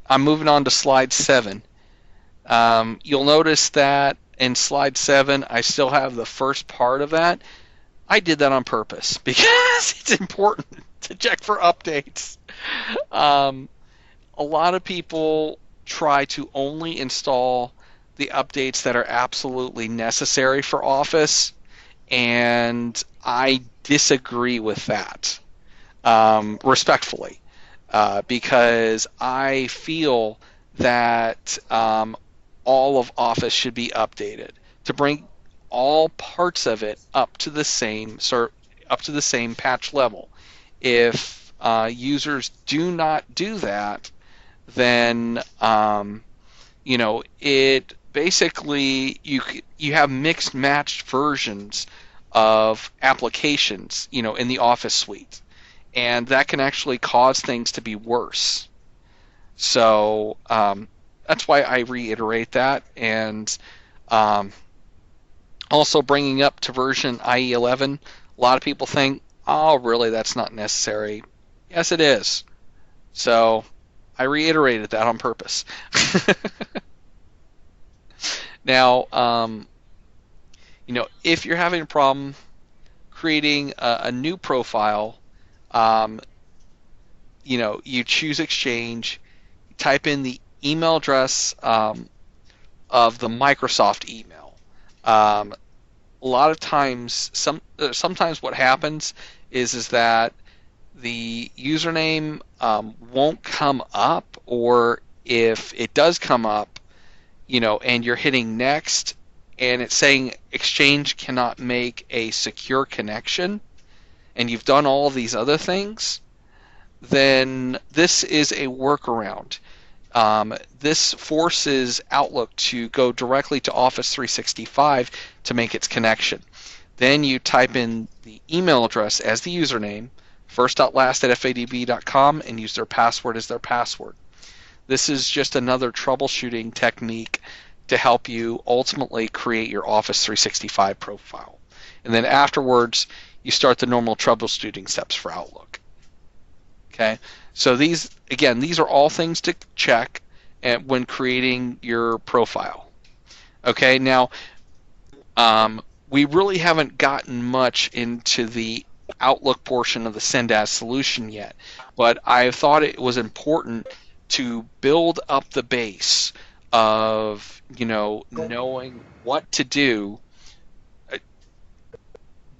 I'm moving on to slide 7. You'll notice that in slide 7, I still have the first part of that. I did that on purpose because it's important to check for updates. Um, a lot of people try to only install the updates that are absolutely necessary for Office, and I disagree with that, respectfully, because I feel that all of Office should be updated to bring all parts of it up to the same patch level. If users do not do that, then it basically you have mixed matched versions of applications, in the Office suite, and that can actually cause things to be worse. So that's why I reiterate that, and um, also bringing up to version IE 11. A lot of people think, oh, really, that's not necessary. Yes, it is. So I reiterated that on purpose. Now, if you're having a problem creating a new profile, um, you choose Exchange, type in the email address of the Microsoft email. Um, a lot of times, sometimes what happens is that the username won't come up, or if it does come up, and you're hitting next, and it's saying Exchange cannot make a secure connection, and you've done all of these other things, then this is a workaround. This forces Outlook to go directly to Office 365 to make its connection. Then you type in the email address as the username, first.last@fadb.com, and use their password as their password. This is just another troubleshooting technique to help you ultimately create your Office 365 profile. And then afterwards, you start the normal troubleshooting steps for Outlook. Okay, so these are all things to check when creating your profile. Okay, now we really haven't gotten much into the Outlook portion of the Send As solution yet, but I thought it was important to build up the base of knowing what to do.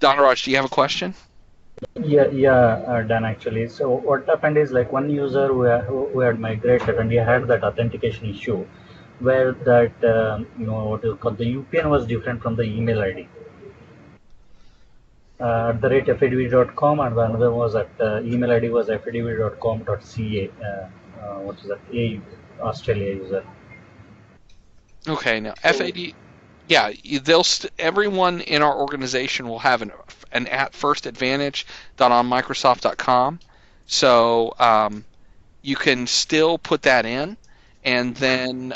Dhanaraj, do you have a question? Yeah, Dan, actually. So what happened is like one user who had migrated and he had that authentication issue where that, what you call the UPN was different from the email ID. At the rate fadv.com, and another was at email ID was fadv.com.ca. What is that? Australia user. Okay, now So FAD, yeah, everyone in our organization will have an at first advantage on Microsoft.com, so you can still put that in, and then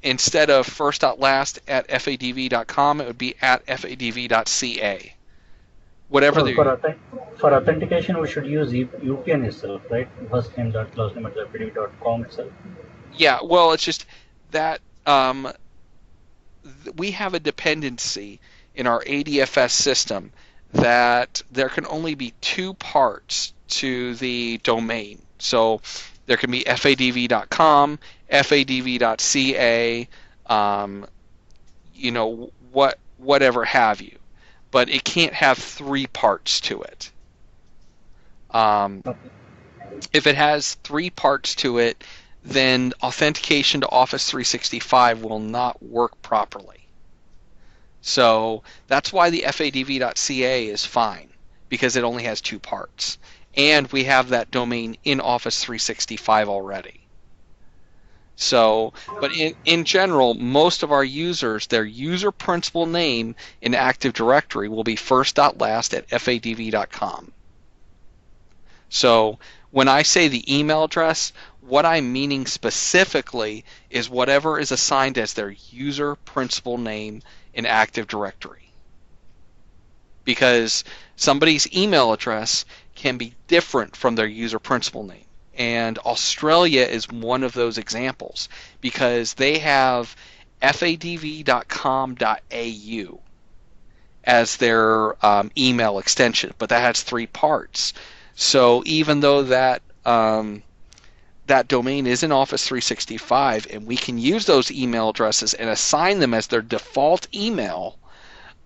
instead of first.last at fadv.com, it would be at fadv.ca. Whatever for the for authentication, we should use UPN itself, right? First name dot last name at fadv.com itself. Yeah, well, it's just that we have a dependency in our ADFS system that there can only be two parts to the domain. So there can be fadv.com, fadv.ca, whatever have you. But it can't have three parts to it. Um, Okay. if it has three parts to it, then authentication to Office 365 will not work properly. So that's why the fadv.ca is fine, because it only has two parts. And we have that domain in Office 365 already. So, but in general, most of our users, their user principal name in Active Directory will be first.last at fadv.com. So when I say the email address, what I'm meaning specifically is whatever is assigned as their user principal name in Active Directory. Because somebody's email address can be different from their user principal name. And Australia is one of those examples because they have fadv.com.au as their email extension, but that has 3 parts. So even though that domain is in Office 365 and we can use those email addresses and assign them as their default email,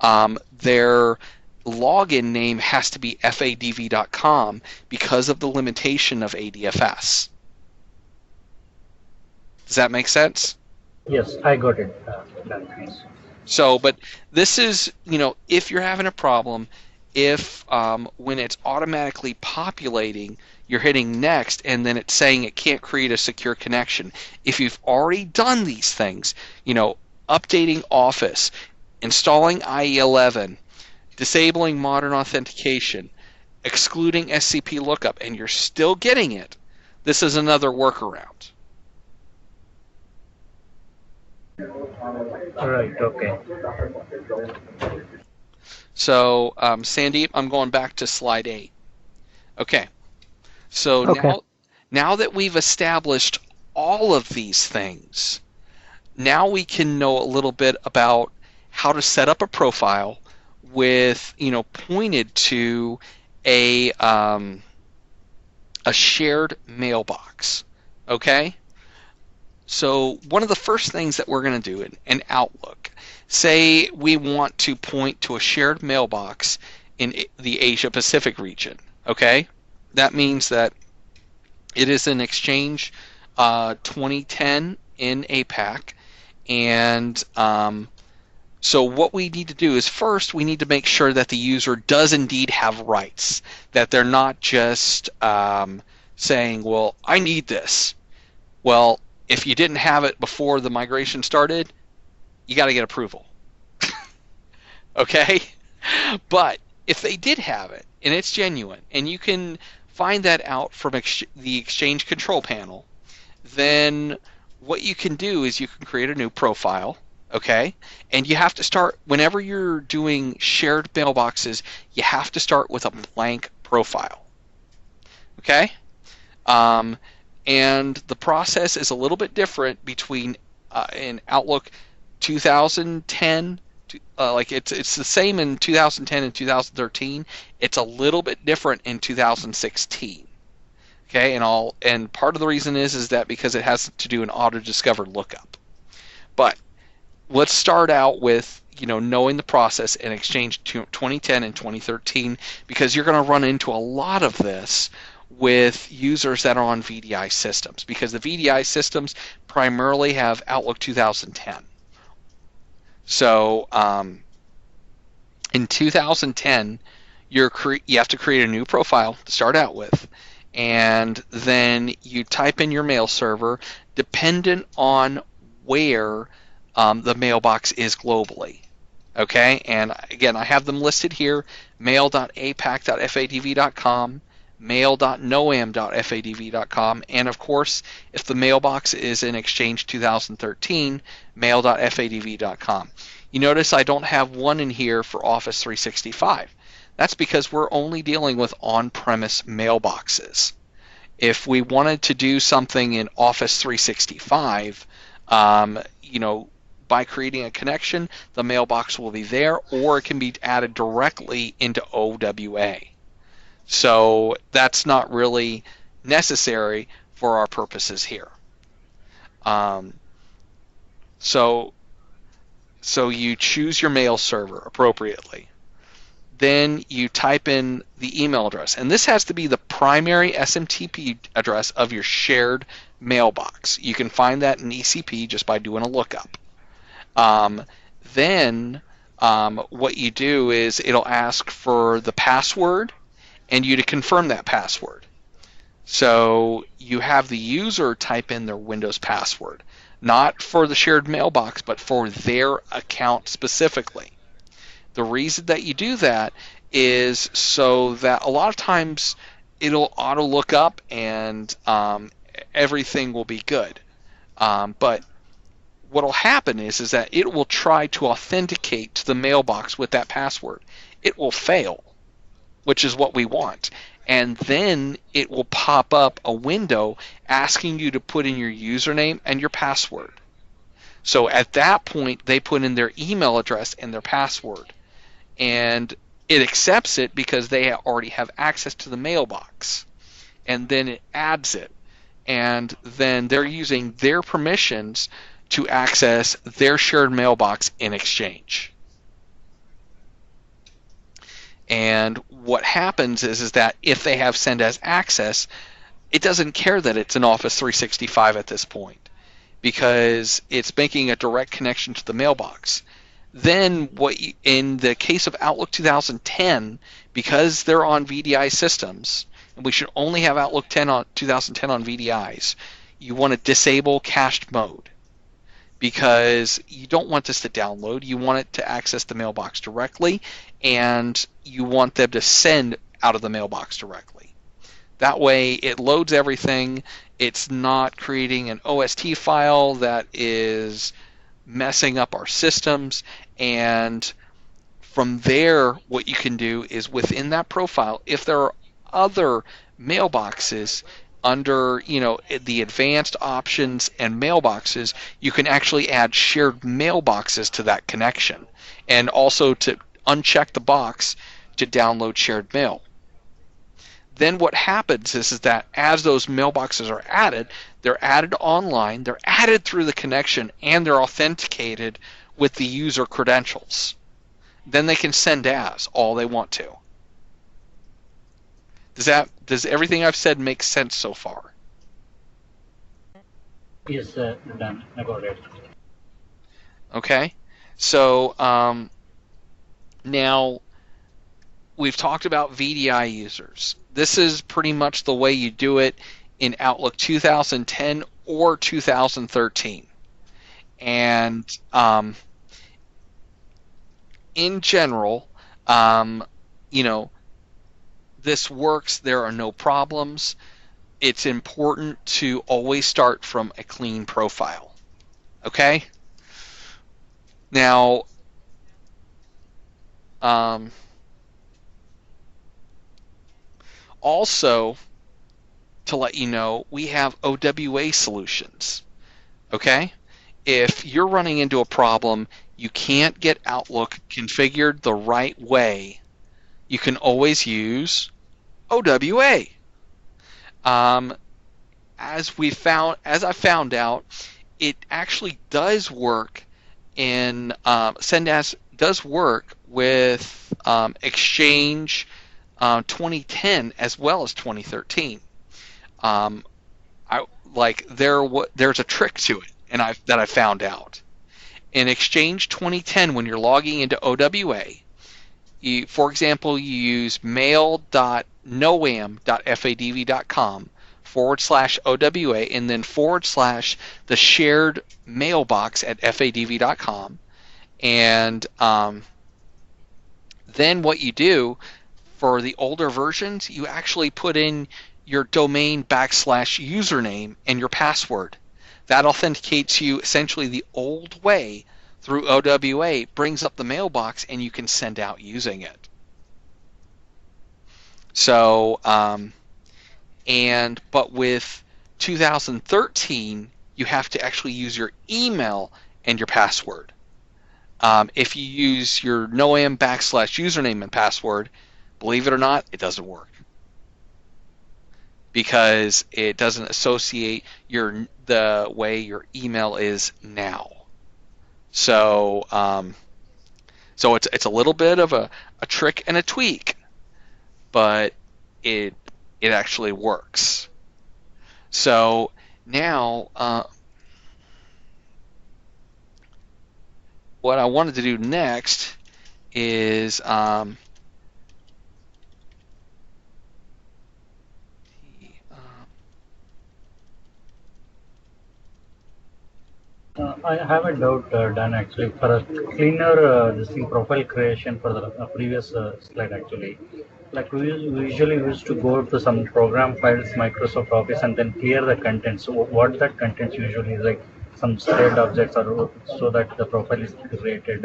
their login name has to be fadv.com because of the limitation of ADFS. Does that make sense? Yes, I got it. Thanks. So, but this is, if you're having a problem, if when it's automatically populating, you're hitting next and then it's saying it can't create a secure connection. If you've already done these things, updating Office, installing IE11, disabling modern authentication, excluding SCP lookup, and you're still getting it, this is another workaround. All right, okay. So, Sandeep, I'm going back to slide 8. Okay. So Okay. now that we've established all of these things, now we can know a little bit about how to set up a profile with, pointed to a shared mailbox. Okay? So one of the first things that we're going to do in Outlook, say we want to point to a shared mailbox in the Asia Pacific region. Okay? That means that it is an Exchange 2010 in APAC, and so what we need to do is first we need to make sure that the user does indeed have rights, that they're not just saying, well, I need this. Well, if you didn't have it before the migration started, you got to get approval. Okay? But if they did have it, and it's genuine, and you can find that out from the Exchange control panel, then what you can do is you can create a new profile, okay? And you have to start, whenever you're doing shared mailboxes, you have to start with a blank profile, okay? And the process is a little bit different between in Outlook 2010, like it's the same in 2010 and 2013. It's a little bit different in 2016. Okay, and part of the reason is that because it has to do an auto-discovered lookup. But let's start out with knowing the process in Exchange 2010 and 2013, because you're going to run into a lot of this with users that are on VDI systems, because the VDI systems primarily have Outlook 2010. So in 2010, you have to create a new profile to start out with, and then you type in your mail server dependent on where the mailbox is globally. Okay, and again, I have them listed here: mail.apac.fadv.com, mail.noam.fadv.com, and of course, if the mailbox is in Exchange 2013, mail.fadv.com. You notice I don't have one in here for Office 365. That's because we're only dealing with on-premise mailboxes. If we wanted to do something in Office 365, by creating a connection, the mailbox will be there, or it can be added directly into OWA. So that's not really necessary for our purposes here. So you choose your mail server appropriately. Then you type in the email address, and this has to be the primary SMTP address of your shared mailbox. You can find that in ECP just by doing a lookup. Then what you do is it'll ask for the password and you to confirm that password. So you have the user type in their Windows password, not for the shared mailbox, but for their account specifically. The reason that you do that is so that a lot of times it'll auto look up and everything will be good. But what will happen is that it will try to authenticate to the mailbox with that password. It will fail. which is what we want. And then it will pop up a window asking you to put in your username and your password. So at that point, they put in their email address and their password. And it accepts it because they already have access to the mailbox. And then it adds it. And then they're using their permissions to access their shared mailbox in Exchange. And what happens is that if they have send as access, it doesn't care that it's an Office 365 at this point, because it's making a direct connection to the mailbox. Then in the case of Outlook 2010, because they're on VDI systems, and we should only have Outlook 2010 on VDIs, you want to disable cached mode, because you don't want this to download. You want it to access the mailbox directly, and you want them to send out of the mailbox directly. That way it loads everything. It's not creating an OST file that is messing up our systems. And from there, what you can do is within that profile, if there are other mailboxes under, the advanced options and mailboxes, you can actually add shared mailboxes to that connection, and also to uncheck the box to download shared mail. Then what happens is that as those mailboxes are added, they're added online, they're added through the connection, and they're authenticated with the user credentials. Then they can send as all they want to. Does everything I've said make sense so far? Yes, done. I got it. Okay, so now we've talked about VDI users. This is pretty much the way you do it in Outlook 2010 or 2013. And in general, this works. There are no problems. It's important to always start from a clean profile. Okay? Now, also, to let you know, we have OWA solutions. Okay? If you're running into a problem, you can't get Outlook configured the right way, you can always use OWA. As I found out, it actually does work in send as does work with Exchange 2010 as well as 2013. There's a trick to it, and that I found out. In Exchange 2010, when you're logging into OWA, for example, you use mail.noam.fadv.com/OWA and then / the shared mailbox at fadv.com. And then what you do for the older versions, you actually put in your domain / username and your password. That authenticates you essentially the old way through OWA, brings up the mailbox, and you can send out using it. So, but with 2013, you have to actually use your email and your password. If you use your noam / username and password, believe it or not, it doesn't work, because it doesn't associate the way your email is now. So, it's a little bit of a trick and a tweak, but it actually works. So now, what I wanted to do next is I have a doubt, Dan, actually, for a cleaner this thing profile creation for the previous slide, actually. Like we usually used to go to some program files, Microsoft Office, and then clear the contents. So what that contents usually is, like some saved objects, or so that the profile is created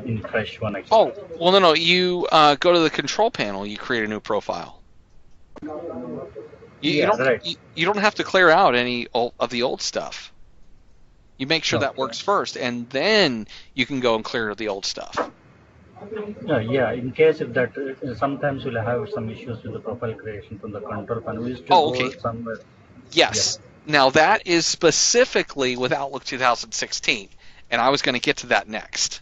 in fresh one actually. Oh, well, no. You go to the control panel. You create a new profile. You Yeah, don't right. you don't have to clear out any of the old stuff. You make sure that Okay. works first, and then you can go and clear the old stuff. Yeah. In case if that sometimes we'll have some issues with the profile creation from the control panel. We used to Oh, go okay. somewhere. Yeah. Yes. Now that is specifically with Outlook 2016, and I was going to get to that next.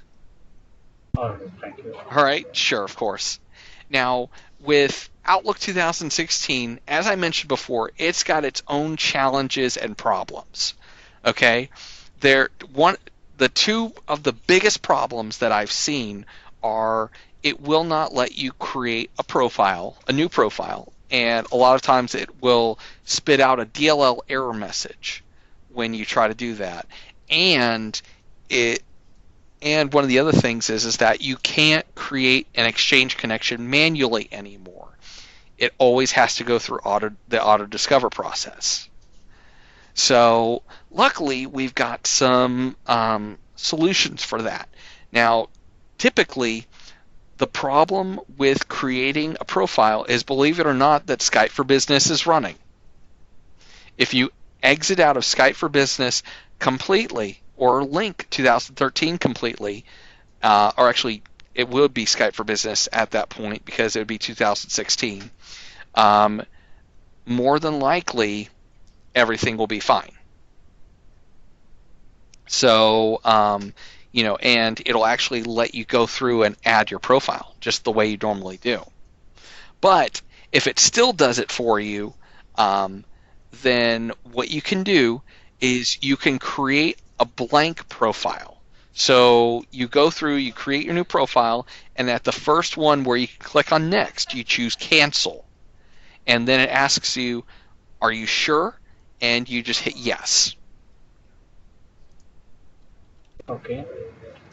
All right. Thank you. All right, sure, of course. Now, with Outlook 2016, as I mentioned before, it's got its own challenges and problems. Okay? The two of the biggest problems that I've seen are it will not let you create a new profile, and a lot of times it will spit out a DLL error message when you try to do that. And it and one of the other things is that you can't create an Exchange connection manually anymore. It always has to go through the auto discover process. So luckily, we've got some solutions for that. Now, typically, the problem with creating a profile is, believe it or not, that Skype for Business is running. If you exit out of Skype for Business completely, or Lync 2013 completely, or actually it would be Skype for Business at that point because it would be 2016, more than likely everything will be fine. So, and it'll actually let you go through and add your profile just the way you normally do. But if it still does it for you, then what you can do is you can create a blank profile. So you go through, you create your new profile, and at the first one where you can click on next, you choose cancel. And then it asks you, are you sure? And you just hit yes. Okay.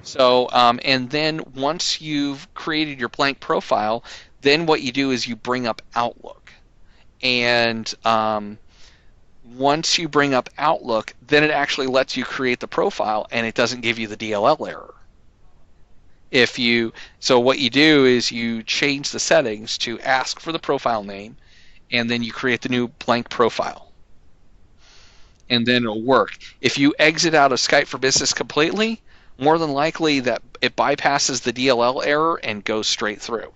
So, and then once you've created your blank profile, then what you do is you bring up Outlook. And once you bring up Outlook, then it actually lets you create the profile, and it doesn't give you the DLL error. So what you do is you change the settings to ask for the profile name, and then you create the new blank profile. And then it'll work. If you exit out of Skype for Business completely, more than likely that it bypasses the DLL error and goes straight through.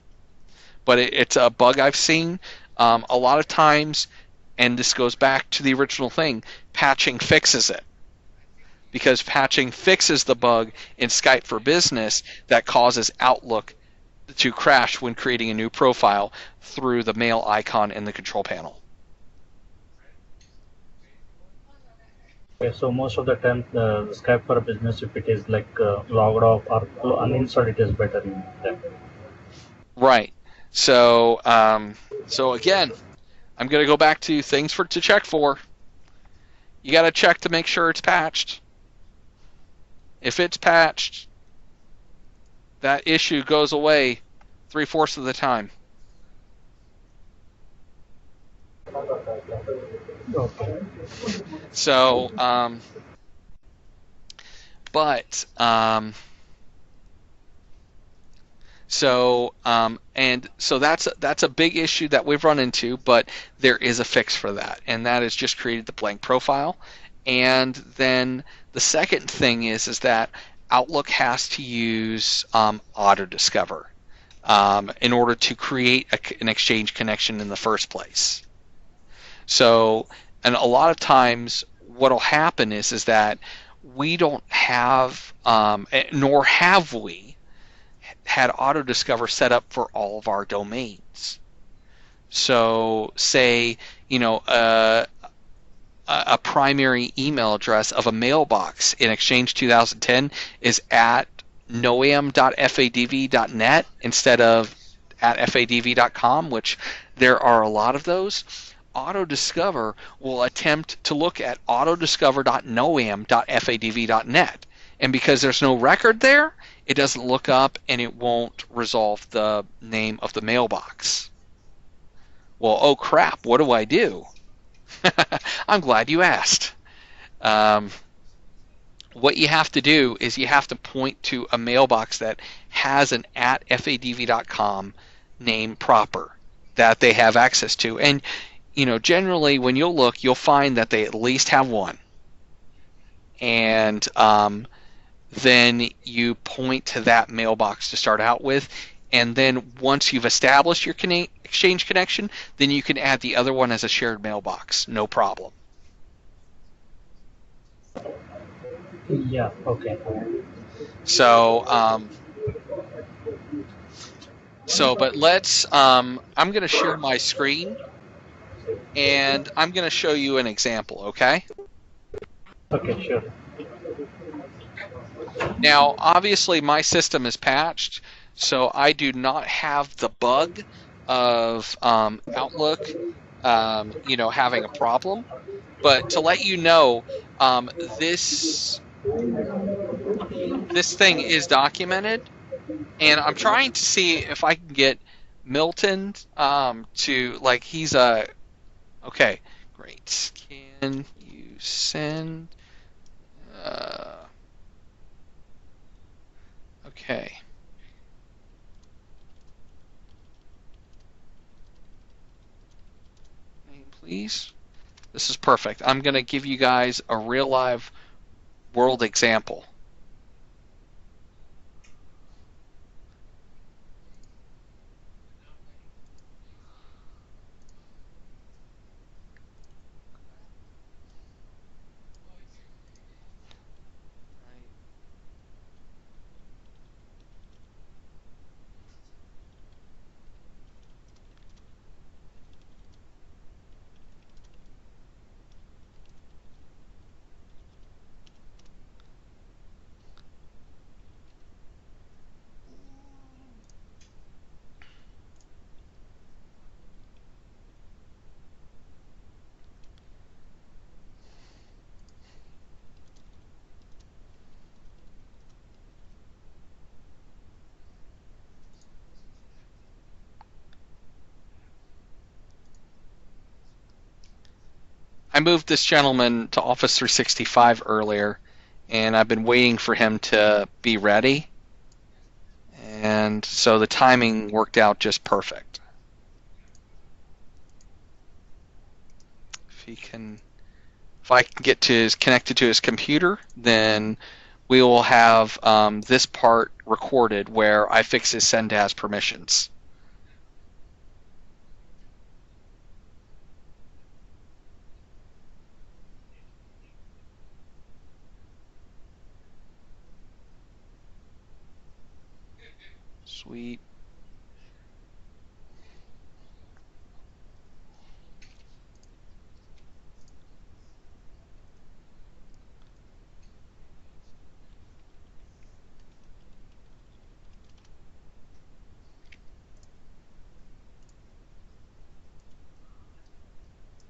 But it's a bug I've seen. A lot of times, and this goes back to the original thing, patching fixes it. Because patching fixes the bug in Skype for Business that causes Outlook to crash when creating a new profile through the mail icon in the control panel. Okay, so most of the time, the Skype for Business, if it is like logged off or uninstalled, it is better in that. Right. So, so again, I'm going to go back to things to check for. You got to check to make sure it's patched. If it's patched, that issue goes away 3/4 of the time. Okay. So, but and so that's a big issue that we've run into, but there is a fix for that, and that is just created the blank profile. And then the second thing is that Outlook has to use auto discover in order to create an Exchange connection in the first place. So, and a lot of times what will happen is that we don't have, nor have we, had auto discover set up for all of our domains. So, say, a primary email address of a mailbox in Exchange 2010 is at noam.fadv.net instead of at fadv.com, which there are a lot of those. Autodiscover will attempt to look at autodiscover.noam.fadv.net, and because there's no record there, it doesn't look up and it won't resolve the name of the mailbox. Well, oh crap, what do I do? I'm glad you asked. what you have to do is you have to point to a mailbox that has an at fadv.com name proper that they have access to. And generally when you'll look, you'll find that they at least have one. And then you point to that mailbox to start out with. And then once you've established your Exchange connection, then you can add the other one as a shared mailbox. No problem. Yeah. Okay. So, but let's, I'm going to share my screen, and I'm going to show you an example, okay? Okay, sure. Now, obviously, my system is patched, so I do not have the bug of Outlook, having a problem. But to let you know, this thing is documented, and I'm trying to see if I can get Milton to, like, he's a, okay, great. Can you send, okay. Name, please. This is perfect. I'm going to give you guys a real live world example. I moved this gentleman to Office 365 earlier, and I've been waiting for him to be ready. And so the timing worked out just perfect. If I can get connected to his computer, then we will have this part recorded where I fix his send as permissions. Sweet.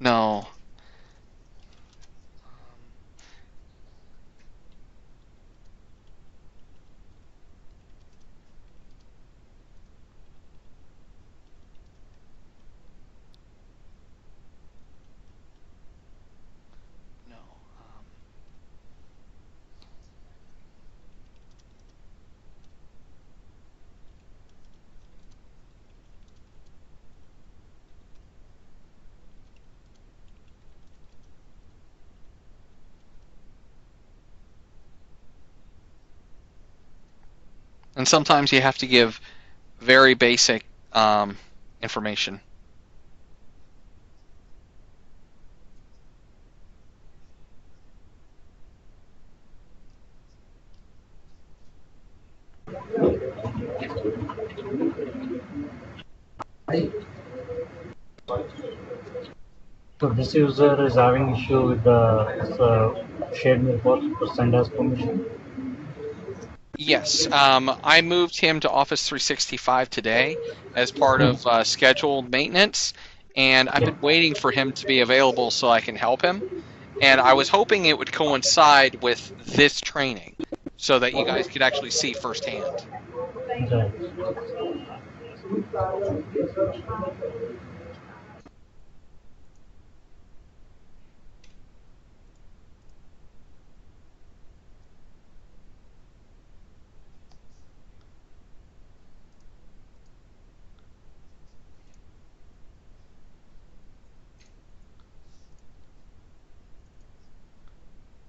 No. No. And sometimes you have to give very basic information. So this user is having issue with the shared mailbox to send us permission. Yes, I moved him to Office 365 today as part of scheduled maintenance, and I've been waiting for him to be available so I can help him. And I was hoping it would coincide with this training so that you guys could actually see firsthand. Right.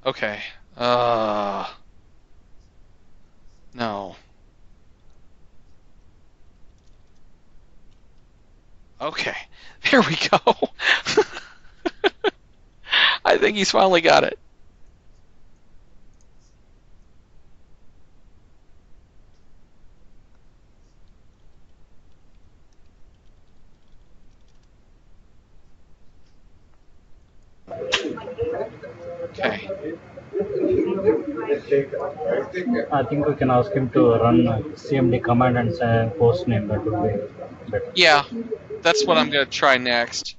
Okay. No. Okay. There we go. I think he's finally got it. Okay. I think we can ask him to run CMD command and say post name. That would be better. Yeah, that's what I'm going to try next.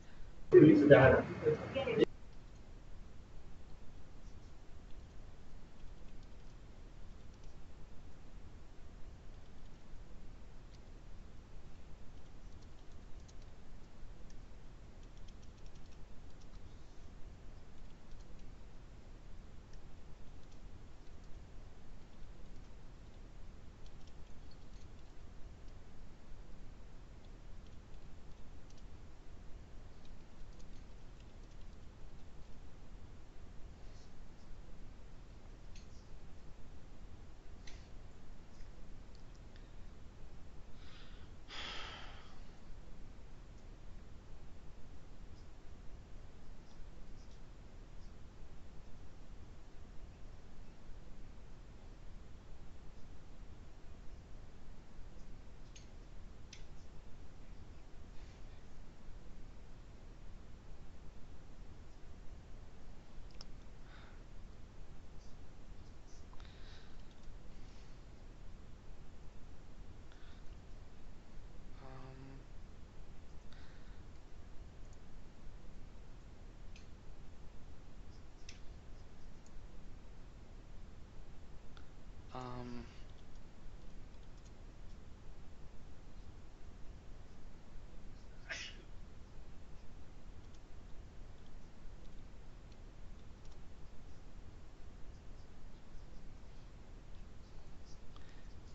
Um, um,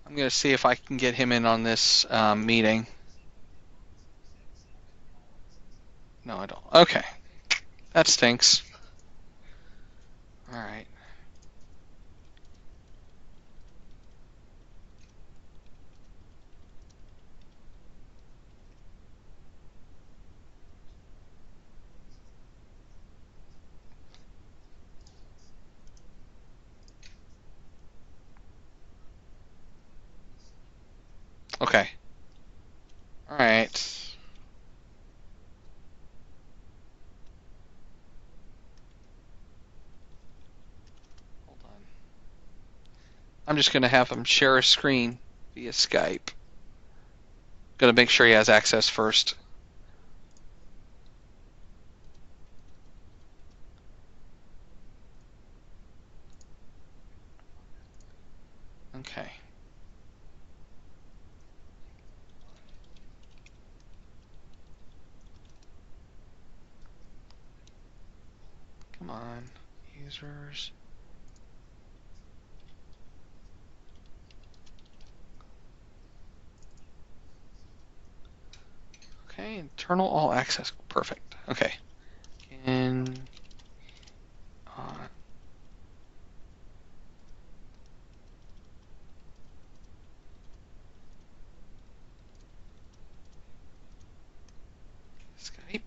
I'm going to see if I can get him in on this meeting. No, I don't. Okay. That stinks. All right. Okay. All right. Hold on. I'm just going to have him share a screen via Skype. Going to make sure he has access first. Okay. Come on. Users. Okay. Internal all access. Perfect. Okay. And Skype.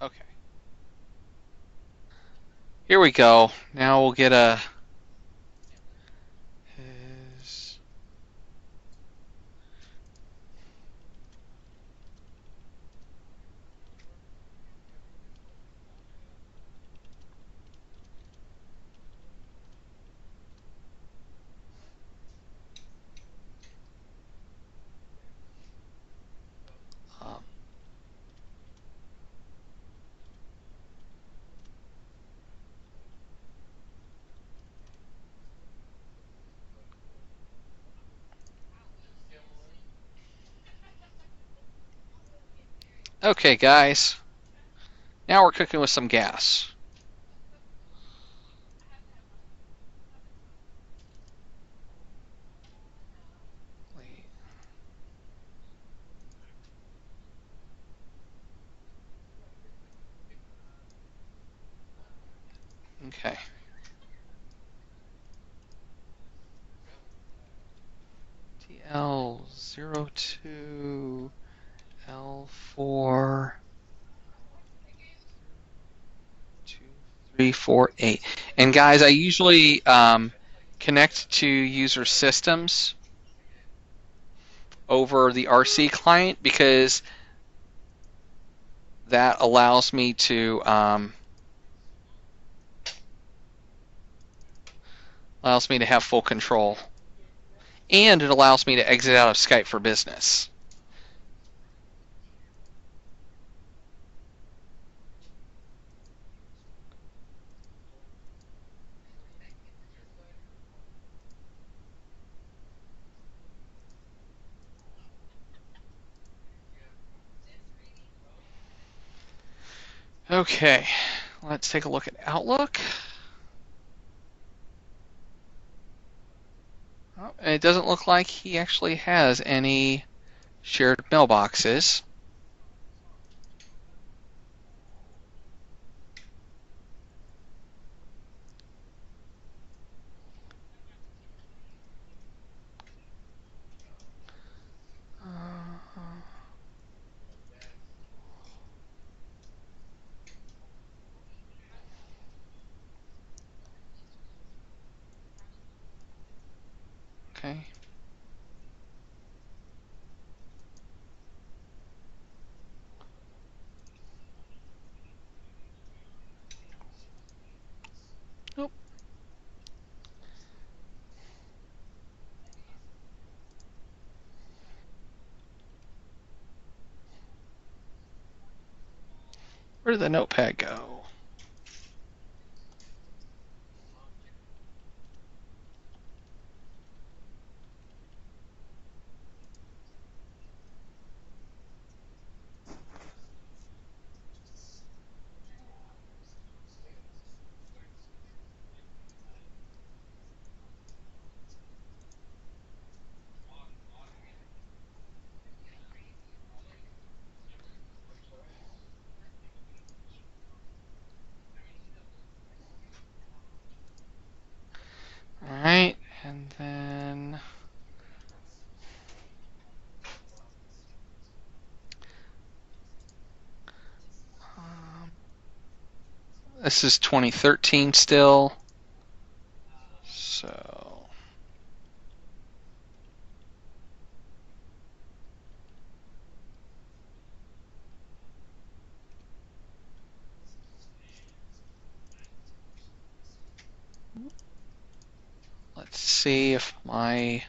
Okay. Here we go. Now we'll get a his um, Okay, guys. Now we're cooking with some gas. Okay. TL02 L4 2348. And guys, I usually connect to user systems over the RC client because that allows me to have full control, and it allows me to exit out of Skype for Business. Okay, let's take a look at Outlook. Oh, and it doesn't look like he actually has any shared mailboxes. Uh, okay. Nope. Where did the notepad go? All right, and then um, this is 2013 still. So let's see if my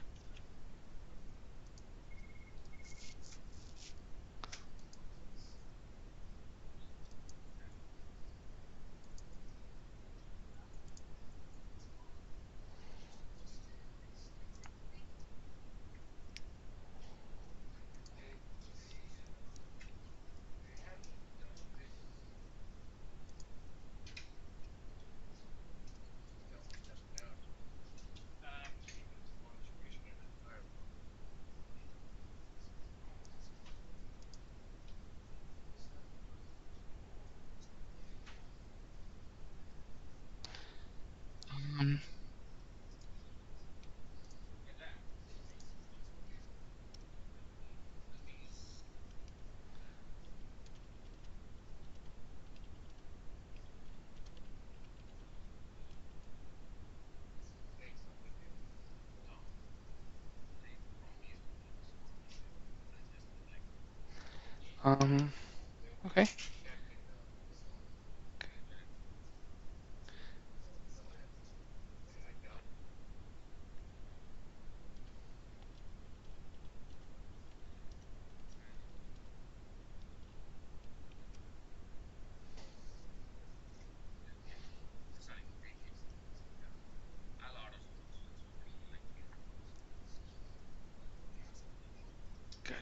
Okay. Good.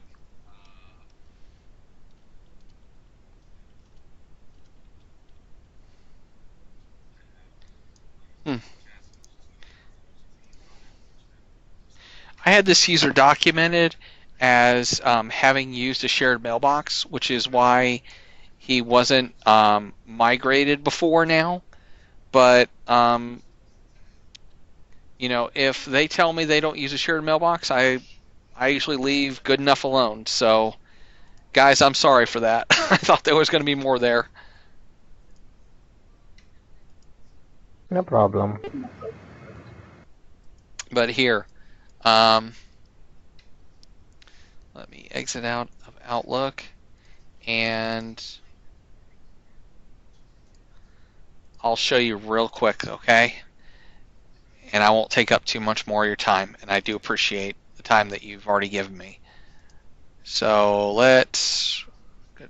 Hmm. I had this user documented as having used a shared mailbox, which is why he wasn't migrated before now. But if they tell me they don't use a shared mailbox, I usually leave good enough alone. So, guys, I'm sorry for that. I thought there was going to be more there. No problem. But here, um, let me exit out of Outlook, and I'll show you real quick, okay? And I won't take up too much more of your time, and I do appreciate the time that you've already given me. So let's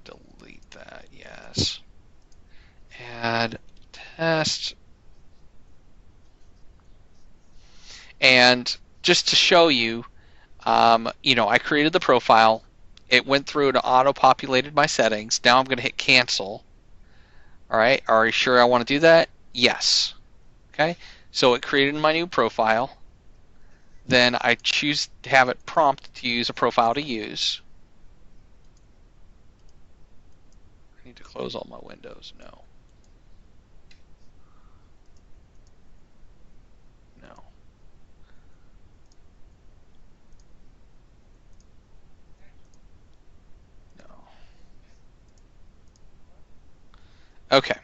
delete that, yes. Add test. And just to show you, I created the profile. It went through and auto-populated my settings. Now I'm going to hit cancel. All right, are you sure I want to do that? Yes. Okay, so it created my new profile. Then I choose to have it prompt to use a profile to use. I need to close all my windows. No. No. No. Okay.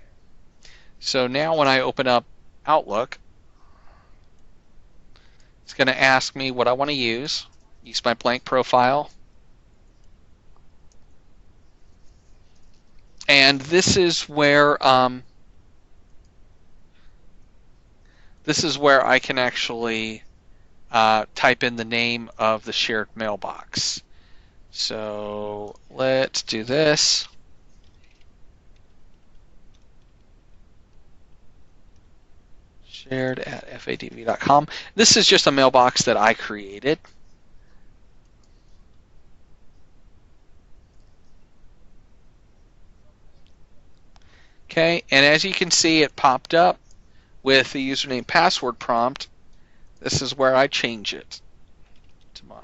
So now when I open up Outlook, it's going to ask me what I want to use. Use my blank profile. And this is where I can actually type in the name of the shared mailbox. So let's do this. Shared at fadv.com. This is just a mailbox that I created. Okay, and as you can see, it popped up with the username password prompt. This is where I change it to mine.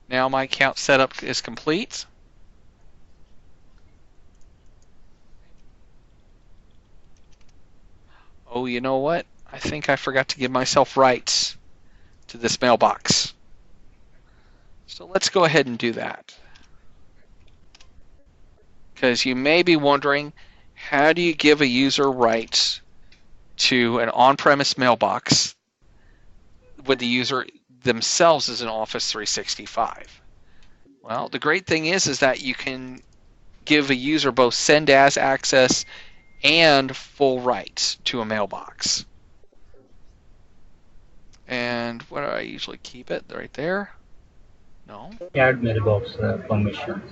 Now my account setup is complete. Oh, you know what? I think I forgot to give myself rights to this mailbox. So let's go ahead and do that. Because you may be wondering, how do you give a user rights to an on-premise mailbox when the user themselves is in Office 365? Well, the great thing is that you can give a user both send as access and full rights to a mailbox. And where do I usually keep it? Right there? No. Add mailbox permissions.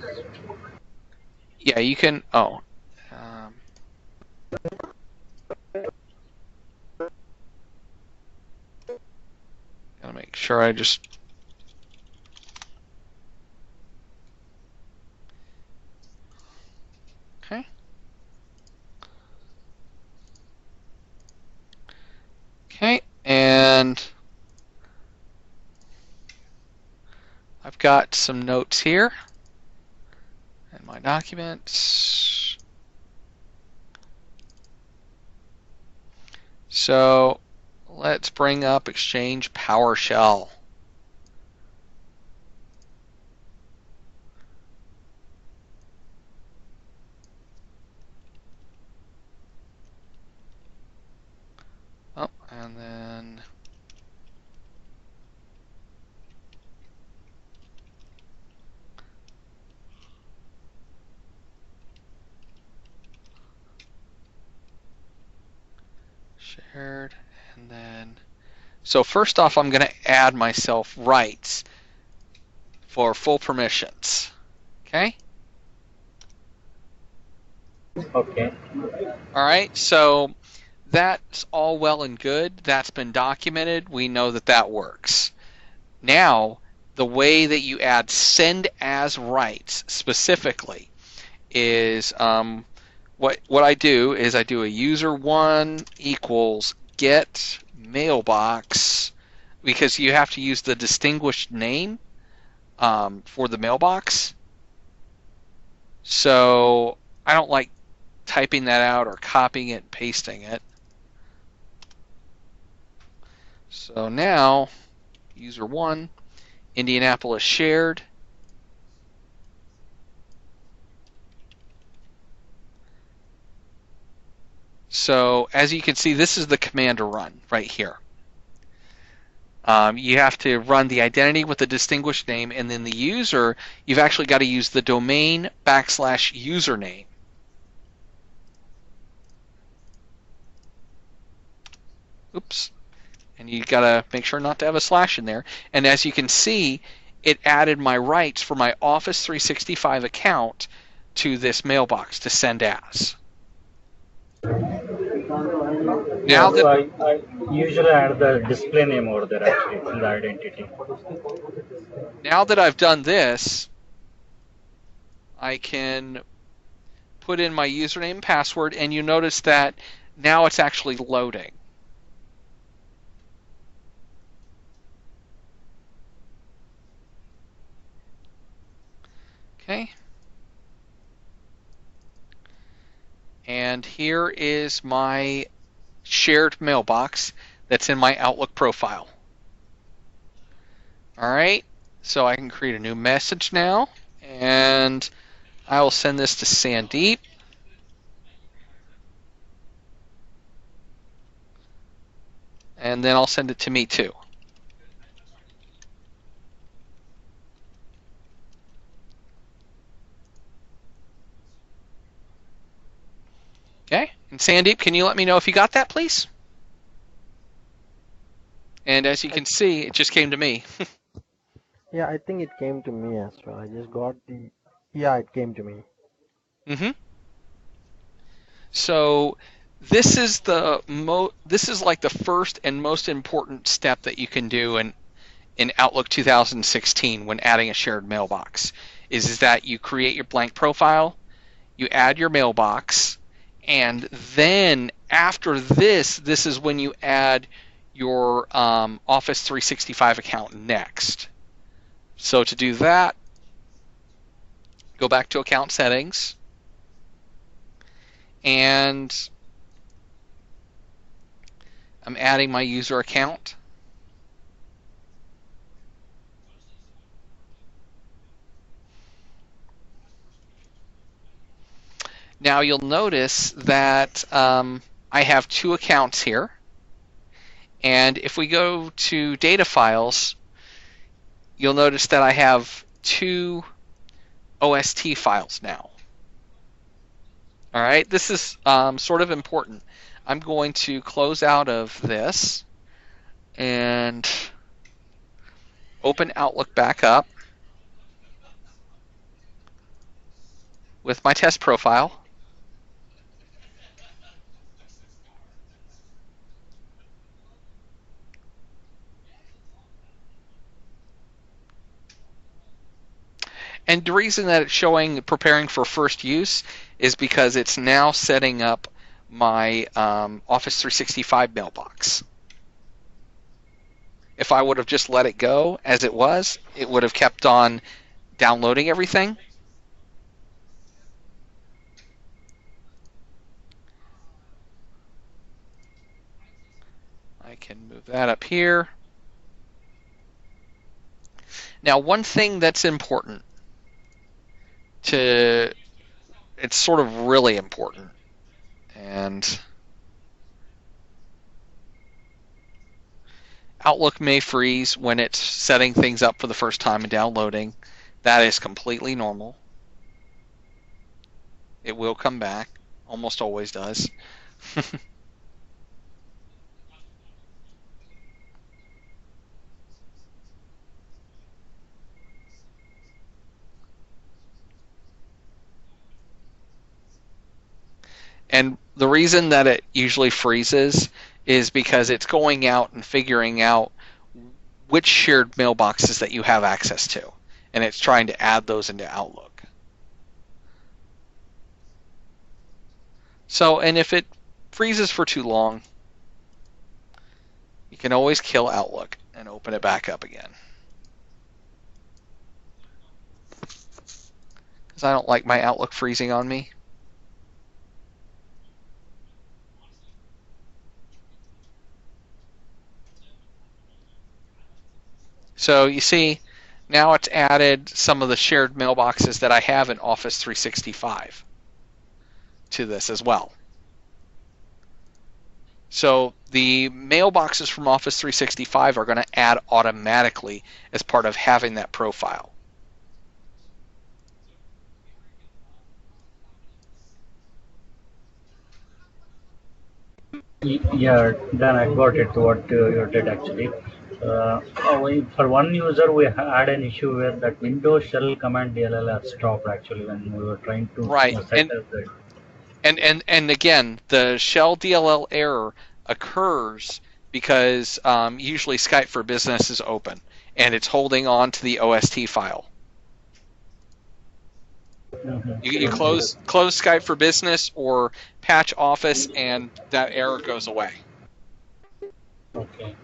Yeah, you can. Oh. Um, gotta make sure I just. Okay. Okay, and I've got some notes here in my documents. So let's bring up Exchange PowerShell. shared, and then, so first off, I'm going to add myself rights for full permissions. Okay? Okay. All right, so that's all well and good. That's been documented. We know that that works. Now, the way that you add send as rights specifically is what I do is I do a user1 equals get mailbox, because you have to use the distinguished name for the mailbox. So I don't like typing that out or copying it and pasting it. So now, user1, Indianapolis shared. So as you can see, this is the command to run right here. You have to run the identity with the distinguished name, and then the user, you've actually got to use the domain /username. Oops. And you got to make sure not to have a slash in there. And as you can see, it added my rights for my Office 365 account to this mailbox to send as. Now that I usually add the display name over there actually in the identity. Now that I've done this, I can put in my username and password, and you notice that now it's actually loading. Okay. And here is my shared mailbox that's in my Outlook profile. All right, so I can create a new message now, and I will send this to Sandeep. And then I'll send it to me too. Okay, and Sandeep, can you let me know if you got that, please? And as you can see, it just came to me. Yeah, I think it came to me as well. I just got the. Yeah, it came to me. Mm-hmm. So this is like the first and most important step that you can do in Outlook 2016 when adding a shared mailbox. Is that you create your blank profile, you add your mailbox, and then after this is when you add your Office 365 account next. So to do that, go back to account settings, and I'm adding my user account. Now you'll notice that I have two accounts here, and if we go to data files, you'll notice that I have two OST files now. All right, this is sort of important. I'm going to close out of this and open Outlook back up with my test profile. And the reason that it's showing preparing for first use is because it's now setting up my Office 365 mailbox. If I would have just let it go as it was, it would have kept on downloading everything. I can move that up here. Now, one thing that's important it's sort of really important, and Outlook may freeze when it's setting things up for the first time and downloading. That is completely normal. It will come back, almost always does. And the reason that it usually freezes is because it's going out and figuring out which shared mailboxes that you have access to, and it's trying to add those into Outlook. So, and if it freezes for too long, you can always kill Outlook and open it back up again. Because I don't like my Outlook freezing on me. So you see, now it's added some of the shared mailboxes that I have in Office 365 to this as well. So the mailboxes from Office 365 are going to add automatically as part of having that profile. Yeah, Dan, I got it. What you did actually. For one user, we had an issue where that Windows shell command DLL has stopped actually when we were trying to Right, set up the. and again, the shell DLL error occurs because usually Skype for Business is open and it's holding on to the OST file. You close Skype for Business or patch Office, and that error goes away. Okay.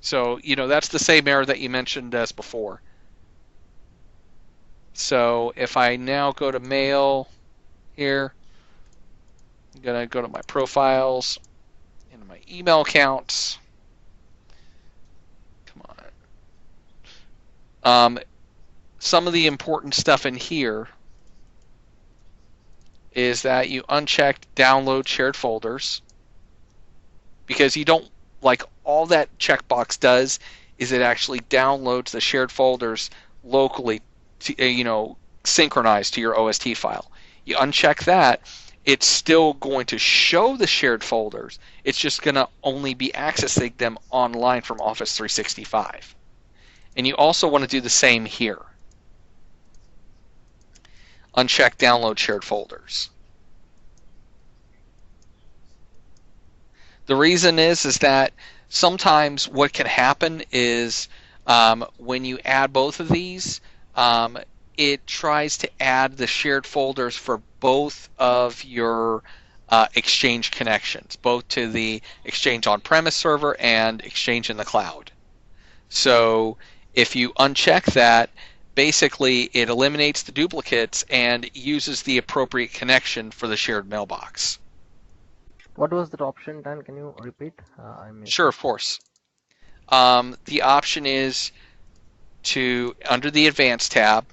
So, that's the same error that you mentioned as before. So if I now go to Mail here, I'm going to go to my profiles, into my email accounts. Come on. Some of the important stuff in here is that you uncheck download shared folders, because you don't, like, all that checkbox does is it actually downloads the shared folders locally to, synchronized to your OST file. You uncheck that, it's still going to show the shared folders. It's just going to only be accessing them online from Office 365. And you also want to do the same here. Uncheck download shared folders. The reason is that sometimes what can happen is when you add both of these, it tries to add the shared folders for both of your Exchange connections, both to the Exchange on-premise server and Exchange in the cloud. So if you uncheck that, basically it eliminates the duplicates and uses the appropriate connection for the shared mailbox. What was that option, Dan? Can you repeat? Sure, of course. The option is to, under the Advanced tab,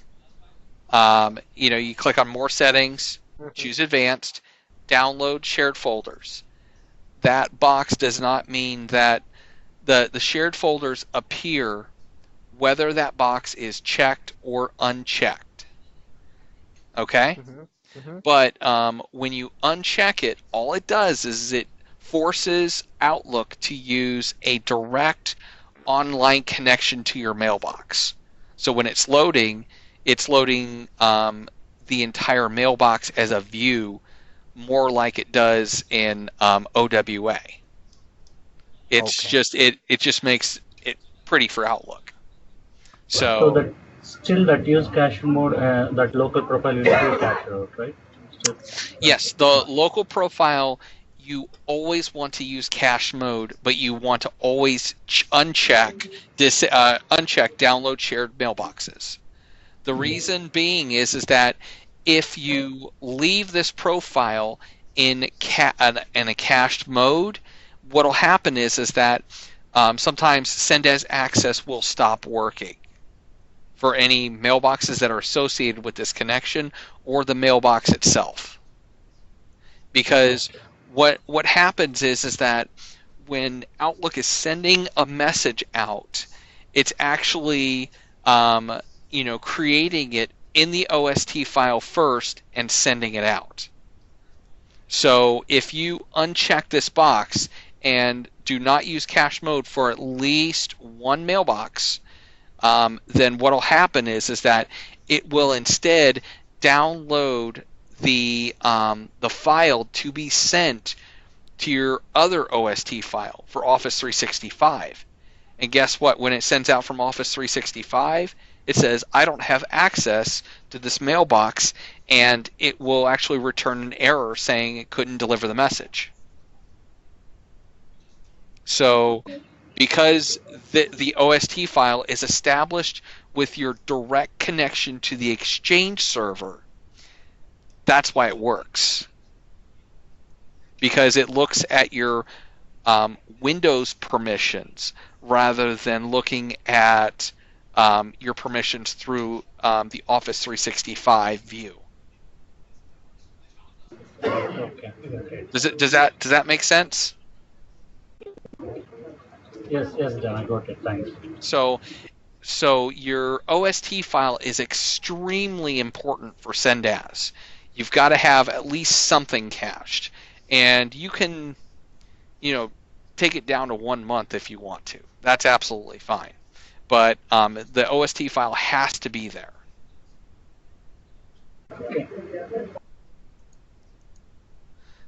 you click on More Settings, choose Advanced, download shared folders. That box does not mean that the shared folders appear whether that box is checked or unchecked. Okay? But when you uncheck it, all it does is it forces Outlook to use a direct online connection to your mailbox. So when it's loading the entire mailbox as a view, more like it does in OWA. It's just it just makes it pretty for Outlook. So that use cache mode, that local profile will be cached out, right? Yes, the local profile, you always want to use cache mode, but you want to always uncheck download shared mailboxes. The reason being is that if you leave this profile in a cached mode, what will happen is that sometimes send as access will stop working for any mailboxes that are associated with this connection or the mailbox itself. Because what happens is that when Outlook is sending a message out, it's actually creating it in the OST file first and sending it out. So if you uncheck this box and do not use cache mode for at least one mailbox, then what will happen is that it will instead download the file to be sent to your other OST file for Office 365. And guess what? When it sends out from Office 365, it says, I don't have access to this mailbox, and it will actually return an error saying it couldn't deliver the message. So because the OST file is established with your direct connection to the Exchange server, that's why it works. Because it looks at your Windows permissions rather than looking at your permissions through the Office 365 view. Okay. Okay. Does that make sense? Yes. Yes, Dan. I got it. Thanks. So your OST file is extremely important for Sendaz. You've got to have at least something cached, and you can, take it down to 1 month if you want to. That's absolutely fine. But the OST file has to be there. Okay.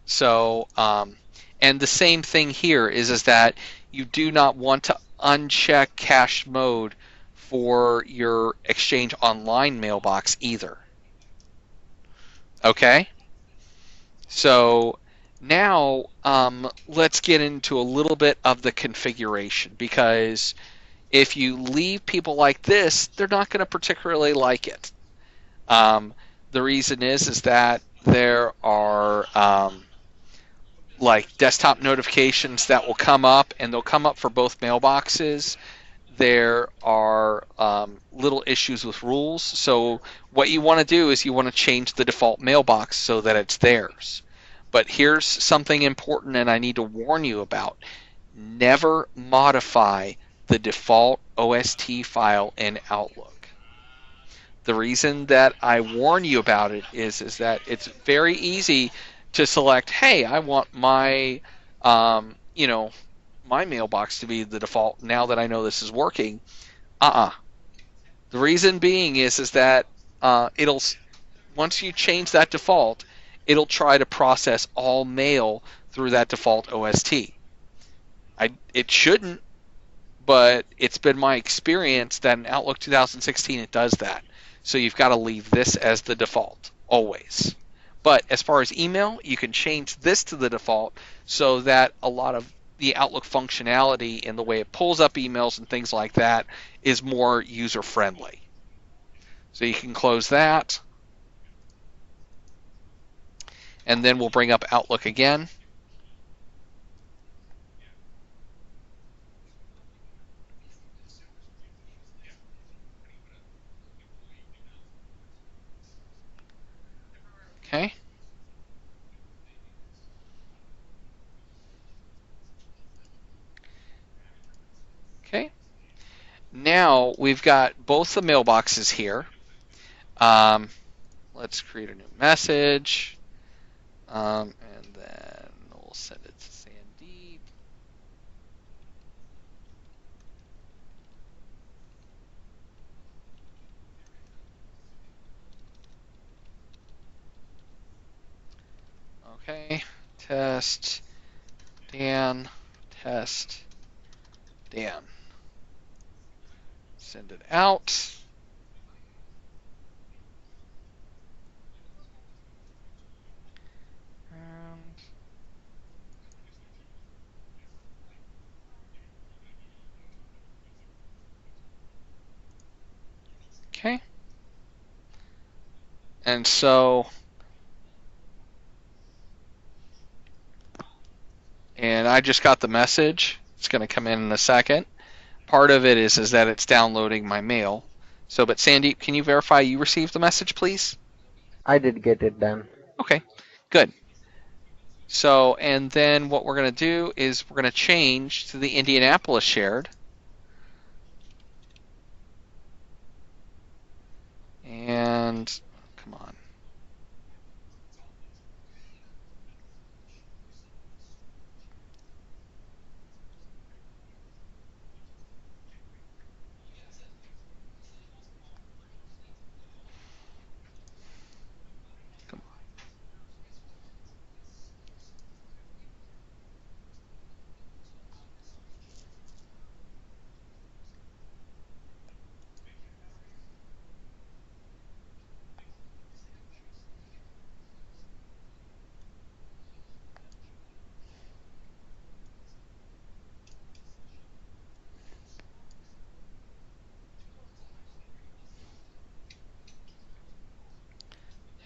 So, and the same thing here is that you do not want to uncheck cache mode for your Exchange Online mailbox either. Okay? So now let's get into a little bit of the configuration, because if you leave people like this, they're not going to particularly like it. The reason is that there are like desktop notifications that will come up, and they'll come up for both mailboxes. There are little issues with rules. So what you want to do is you want to change the default mailbox so that it's theirs. But here's something important, and I need to warn you about. Never modify the default OST file in Outlook. The reason that I warn you about it is that it's very easy to select, hey, I want my my mailbox to be the default now that I know this is working. The reason being is that it'll, once you change that default, it'll try to process all mail through that default OST. It shouldn't, but it's been my experience that in Outlook 2016 it does that. So you've got to leave this as the default, always. But as far as email, you can change this to the default so that a lot of the Outlook functionality and the way it pulls up emails and things like that is more user-friendly. So you can close that. And then we'll bring up Outlook again. Okay. Okay. Now we've got both the mailboxes here. Let's create a new message. And then we'll send it to Sandeep. Okay. Test Dan. Test Dan. Send it out. Okay. And so, and I just got the message. It's going to come in a second. Part of it is that it's downloading my mail. So, but Sandeep, can you verify you received the message, please? I did get it done. Okay, good. So, and then what we're going to do is we're going to change to the Indianapolis shared. And, come on. Come on.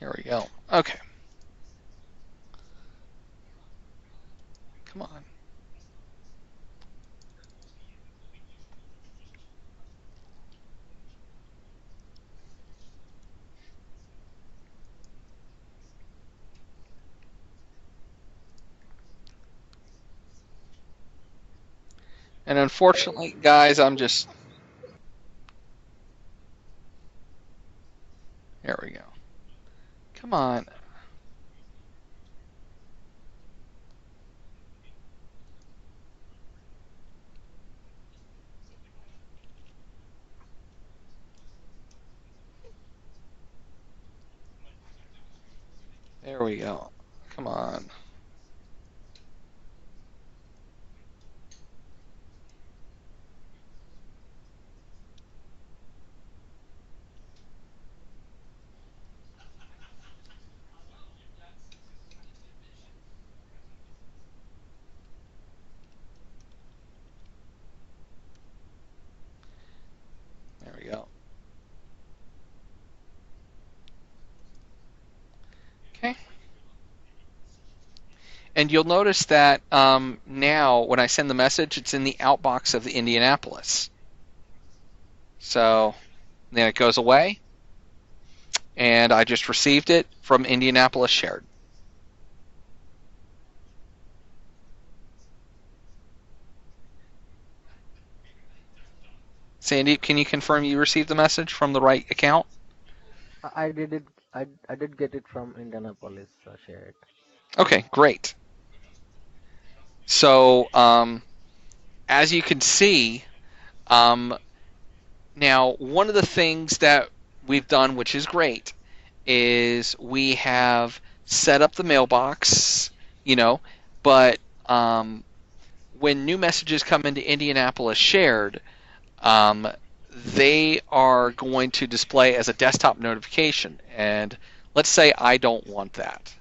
Here we go. Okay. Come on. And unfortunately, guys, I'm just... There we go. Come on. There we go. Come on. There we go. Okay. And you'll notice that now when I send the message, it's in the outbox of the Indianapolis. So then it goes away, and I just received it from Indianapolis Shared. Sandy, can you confirm you received the message from the right account? I did it. I did get it from Indianapolis shared. Okay, great. So as you can see, now one of the things that we've done, which is great, is we have set up the mailbox, but when new messages come into Indianapolis Shared, they are going to display as a desktop notification. And let's say I don't want that.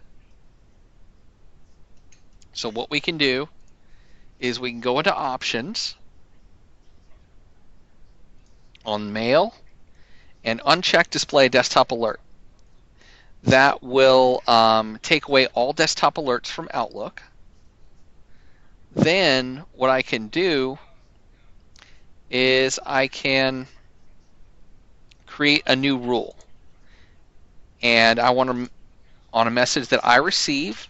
So what we can do is we can go into Options on Mail and uncheck Display Desktop Alert. That will take away all desktop alerts from Outlook. Then what I can do is I can create a new rule. And I want to, on a message that I receive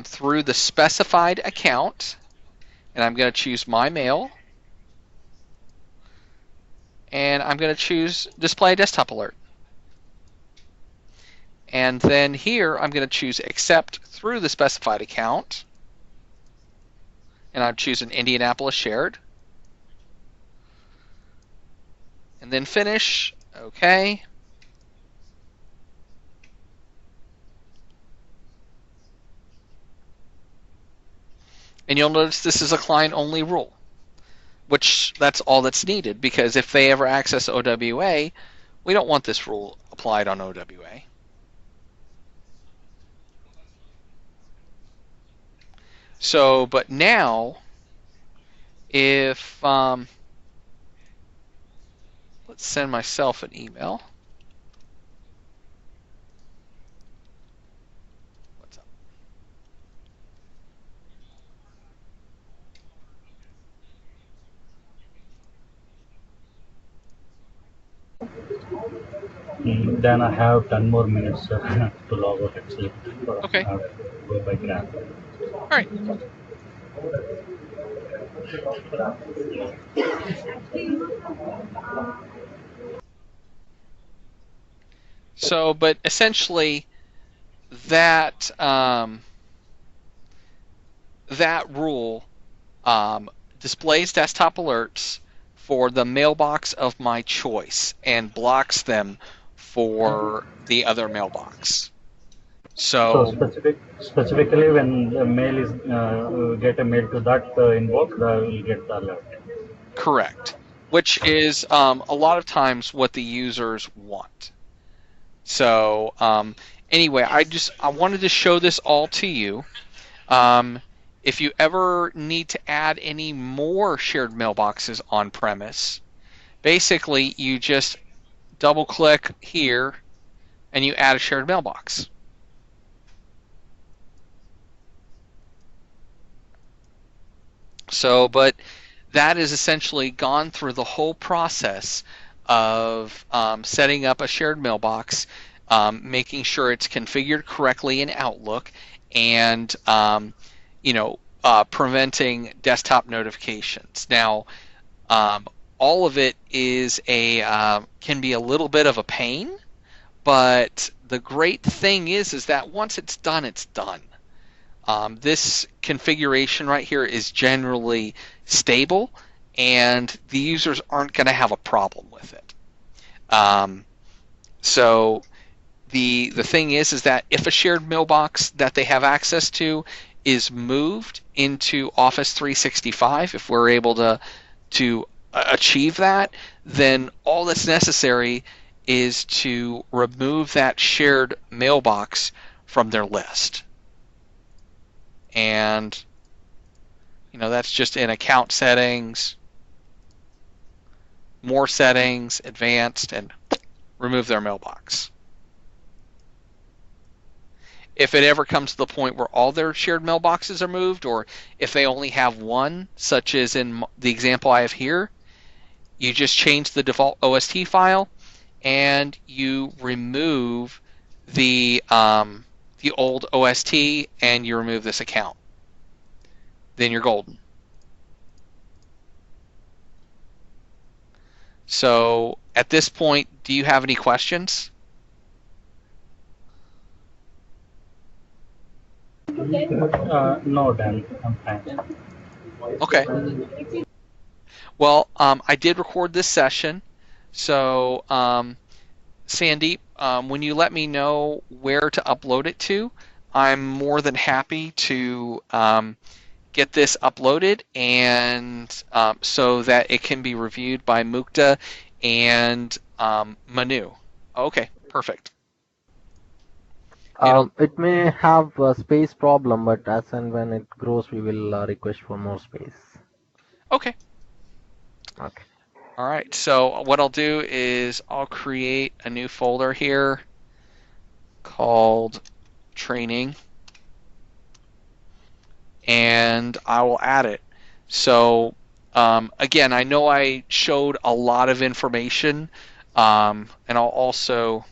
through the specified account, and I'm going to choose My Mail, and I'm going to choose Display Desktop Alert. And then here I'm going to choose Accept through the specified account, and I'll choose an Indianapolis Shared, and then Finish. Okay. And you'll notice this is a client-only rule, which that's all that's needed, because if they ever access OWA, we don't want this rule applied on OWA. So, but now, if, let's send myself an email. What's up? Then I have 10 more minutes to log out actually. Okay. Go by grab. All right. So, but essentially, that that rule displays desktop alerts for the mailbox of my choice and blocks them for the other mailbox. So specifically when the mail is get a mail to that inbox, will get the alert. Correct, which is a lot of times what the users want. So anyway, I wanted to show this all to you. If you ever need to add any more shared mailboxes on premise, basically you just double click here and you add a shared mailbox. So, but that is essentially gone through the whole process of setting up a shared mailbox, making sure it's configured correctly in Outlook, and preventing desktop notifications. Now, all of it is can be a little bit of a pain, but the great thing is that once it's done, it's done. This configuration right here is generally stable, and the users aren't going to have a problem with it. So the thing is that if a shared mailbox that they have access to is moved into Office 365, if we're able to achieve that, then all that's necessary is to remove that shared mailbox from their list. And that's just in account settings, more settings, advanced, and remove their mailbox. If it ever comes to the point where all their shared mailboxes are moved, or if they only have one, such as in the example I have here, you just change the default OST file and you remove the old OST and you remove this account. Then you're golden. So at this point, do you have any questions? No, Dan, I'm fine. Okay. Well, I did record this session, so Sandeep, when you let me know where to upload it to, I'm more than happy to get this uploaded, and so that it can be reviewed by Mukta and Manu. Okay, perfect. It may have a space problem, but as and when it grows, we will request for more space. Okay. Okay. All right, so what I'll do is I'll create a new folder here called training, and I will add it. So again, I know I showed a lot of information, and I'll also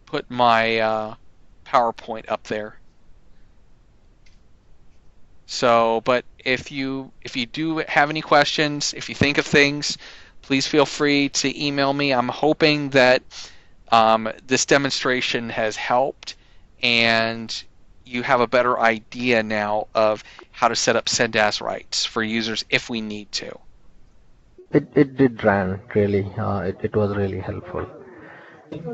put my PowerPoint up there. So, but if you do have any questions, if you think of things, please feel free to email me. I'm hoping that this demonstration has helped and you have a better idea now of how to set up send as rights for users if we need to. It did, Ran, really. It was really helpful. Thank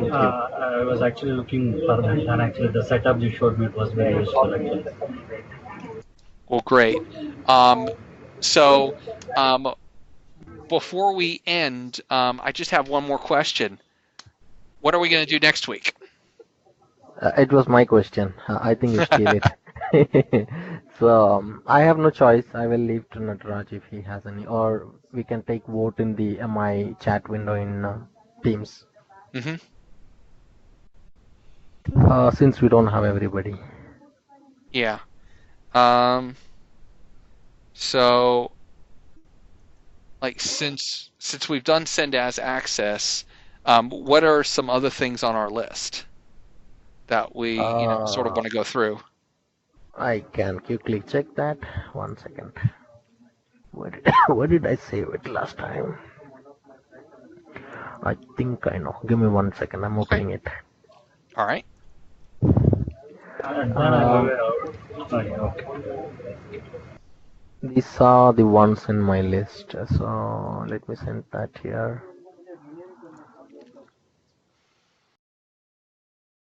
you. I was actually looking for that, and actually the setup you showed me, it was very useful actually. Well, great. Before we end, I just have one more question. What are we going to do next week? It was my question. I think you steal it. So I have no choice. I will leave to Nataraj if he has any, or we can take vote in the MI chat window in Teams. Mm-hmm. Since we don't have everybody. Yeah. So, like, since we've done send as access, what are some other things on our list that we sort of want to go through? I can quickly check that. 1 second. Where did I save it last time? I think I know. Give me 1 second. I'm opening it. All right. These are the ones in my list. So let me send that here.